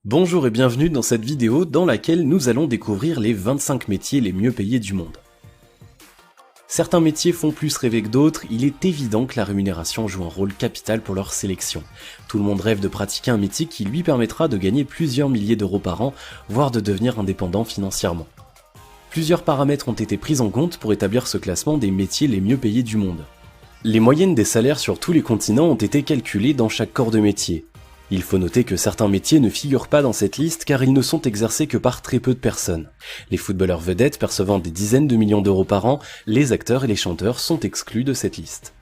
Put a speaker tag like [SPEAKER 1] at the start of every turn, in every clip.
[SPEAKER 1] Bonjour et bienvenue dans cette vidéo dans laquelle nous allons découvrir les 25 métiers les mieux payés du monde. Certains métiers font plus rêver que d'autres, il est évident que la rémunération joue un rôle capital pour leur sélection. Tout le monde rêve de pratiquer un métier qui lui permettra de gagner plusieurs milliers d'euros par an, voire de devenir indépendant financièrement. Plusieurs paramètres ont été pris en compte pour établir ce classement des métiers les mieux payés du monde. Les moyennes des salaires sur tous les continents ont été calculées dans chaque corps de métier. Il faut noter que certains métiers ne figurent pas dans cette liste car ils ne sont exercés que par très peu de personnes. Les footballeurs vedettes percevant des dizaines de millions d'euros par an, les acteurs et les chanteurs sont exclus de cette liste.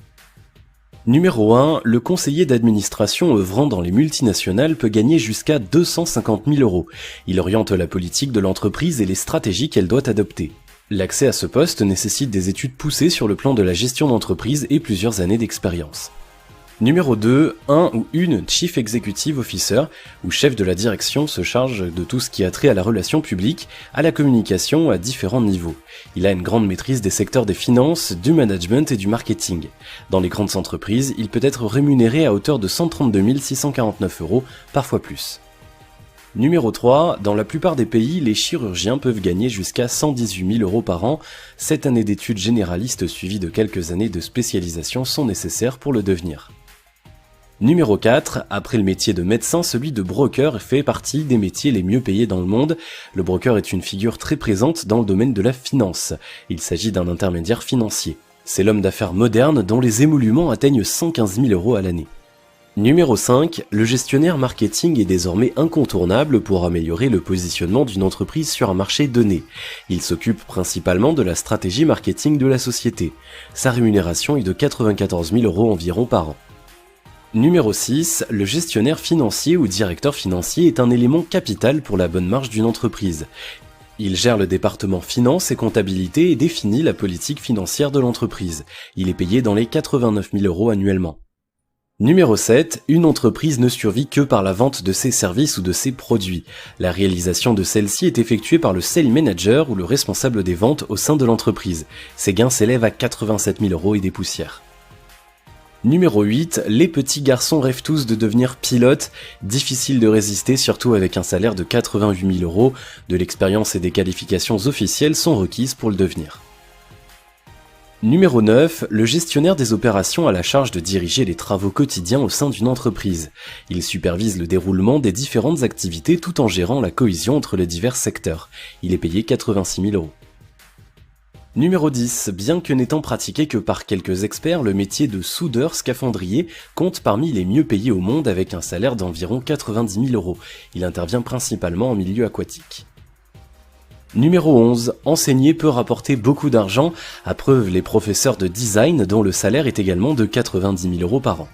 [SPEAKER 1] Numéro 1, le conseiller d'administration œuvrant dans les multinationales peut gagner jusqu'à 250 000 euros. Il oriente la politique de l'entreprise et les stratégies qu'elle doit adopter. L'accès à ce poste nécessite des études poussées sur le plan de la gestion d'entreprise et plusieurs années d'expérience. Numéro 2, un ou une Chief Executive Officer, ou chef de la direction, se charge de tout ce qui a trait à la relation publique, à la communication à différents niveaux. Il a une grande maîtrise des secteurs des finances, du management et du marketing. Dans les grandes entreprises, il peut être rémunéré à hauteur de 132 649 euros, parfois plus. Numéro 3, dans la plupart des pays, les chirurgiens peuvent gagner jusqu'à 118 000 euros par an. 7 années d'études généralistes suivies de quelques années de spécialisation sont nécessaires pour le devenir. Numéro 4, après le métier de médecin, celui de broker fait partie des métiers les mieux payés dans le monde. Le broker est une figure très présente dans le domaine de la finance. Il s'agit d'un intermédiaire financier. C'est l'homme d'affaires moderne dont les émoluments atteignent 115 000 euros à l'année. Numéro 5, le gestionnaire marketing est désormais incontournable pour améliorer le positionnement d'une entreprise sur un marché donné. Il s'occupe principalement de la stratégie marketing de la société. Sa rémunération est de 94 000 euros environ par an. Numéro 6, le gestionnaire financier ou directeur financier est un élément capital pour la bonne marche d'une entreprise. Il gère le département finance et comptabilité et définit la politique financière de l'entreprise. Il est payé dans les 89 000 euros annuellement. Numéro 7, une entreprise ne survit que par la vente de ses services ou de ses produits. La réalisation de celle-ci est effectuée par le sales manager ou le responsable des ventes au sein de l'entreprise. Ses gains s'élèvent à 87 000 euros et des poussières. Numéro 8, les petits garçons rêvent tous de devenir pilotes. Difficile de résister, surtout avec un salaire de 88 000 euros. De l'expérience et des qualifications officielles sont requises pour le devenir. Numéro 9, le gestionnaire des opérations a la charge de diriger les travaux quotidiens au sein d'une entreprise. Il supervise le déroulement des différentes activités tout en gérant la cohésion entre les divers secteurs. Il est payé 86 000 euros. Numéro 10, bien que n'étant pratiqué que par quelques experts, le métier de soudeur scaphandrier compte parmi les mieux payés au monde avec un salaire d'environ 90 000 euros. Il intervient principalement en milieu aquatique. Numéro 11, enseigner peut rapporter beaucoup d'argent, à preuve les professeurs de design dont le salaire est également de 90 000 euros par an.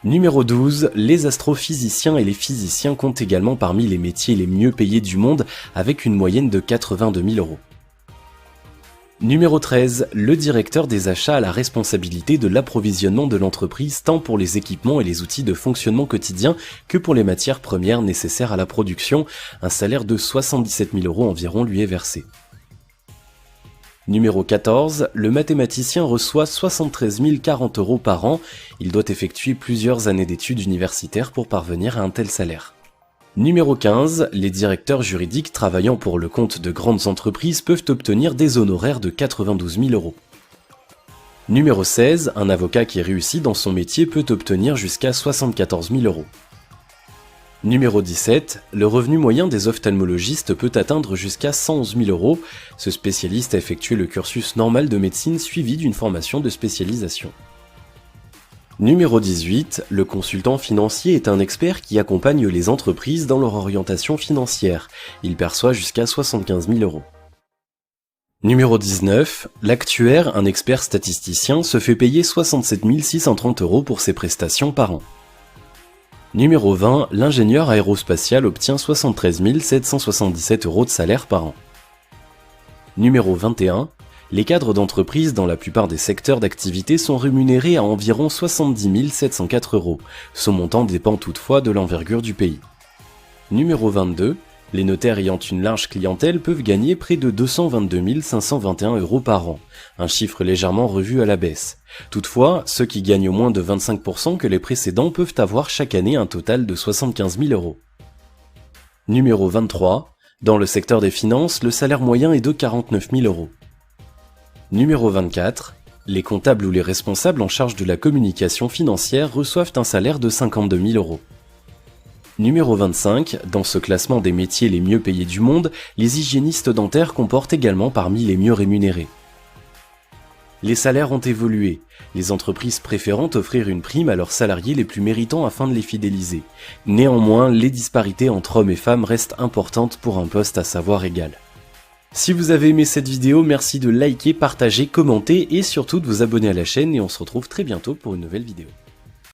[SPEAKER 1] Numéro 12, les astrophysiciens et les physiciens comptent également parmi les métiers les mieux payés du monde avec une moyenne de 82 000 euros. Numéro 13, le directeur des achats a la responsabilité de l'approvisionnement de l'entreprise tant pour les équipements et les outils de fonctionnement quotidien que pour les matières premières nécessaires à la production. Un salaire de 77 000 euros environ lui est versé. Numéro 14, le mathématicien reçoit 73 040 euros par an. Il doit effectuer plusieurs années d'études universitaires pour parvenir à un tel salaire. Numéro 15, les directeurs juridiques travaillant pour le compte de grandes entreprises peuvent obtenir des honoraires de 92 000 euros. Numéro 16, un avocat qui réussit dans son métier peut obtenir jusqu'à 74 000 euros. Numéro 17, le revenu moyen des ophtalmologistes peut atteindre jusqu'à 111 000 euros. Ce spécialiste a effectué le cursus normal de médecine suivi d'une formation de spécialisation. Numéro 18, le consultant financier est un expert qui accompagne les entreprises dans leur orientation financière. Il perçoit jusqu'à 75 000 euros. Numéro 19, l'actuaire, un expert statisticien, se fait payer 67 630 euros pour ses prestations par an. Numéro 20, l'ingénieur aérospatial obtient 73 777 euros de salaire par an. Numéro 21, les cadres d'entreprise dans la plupart des secteurs d'activité sont rémunérés à environ 70 704 euros. Ce montant dépend toutefois de l'envergure du pays. Numéro 22, Les notaires ayant une large clientèle peuvent gagner près de 222 521 € par an, un chiffre légèrement revu à la baisse. Toutefois, ceux qui gagnent moins de 25% que les précédents peuvent avoir chaque année un total de 75 000 €. Numéro 23. Dans le secteur des finances, le salaire moyen est de 49 000 €. Numéro 24. Les comptables ou les responsables en charge de la communication financière reçoivent un salaire de 52 000 €. Numéro 25, dans ce classement des métiers les mieux payés du monde, les hygiénistes dentaires comportent également parmi les mieux rémunérés. Les salaires ont évolué, les entreprises préférant offrir une prime à leurs salariés les plus méritants afin de les fidéliser. Néanmoins, les disparités entre hommes et femmes restent importantes pour un poste à savoir égal. Si vous avez aimé cette vidéo, merci de liker, partager, commenter et surtout de vous abonner à la chaîne et on se retrouve très bientôt pour une nouvelle vidéo.